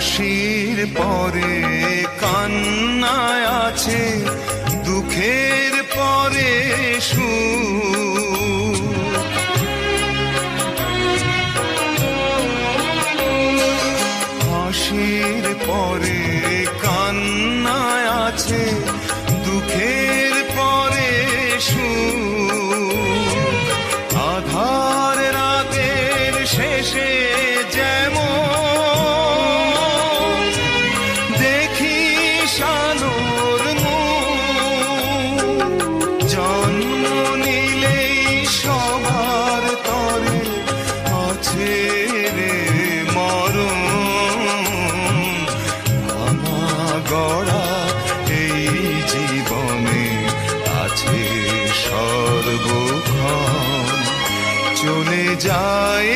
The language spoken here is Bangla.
হাসির পরে কান্নায় আছে, দুঃখের পরে সুখ। হাসির পরে কান্নায় আছে, দুঃখের পরে সুখ। আধার রাতের শেষে যেমন দেখি শালোর মুখ, জন্ম নিলেই সবার তরে আছে রে মরণ। ভাঙা গড়া এই জীবনে আছে সর্বক্ষণ, চলে যায়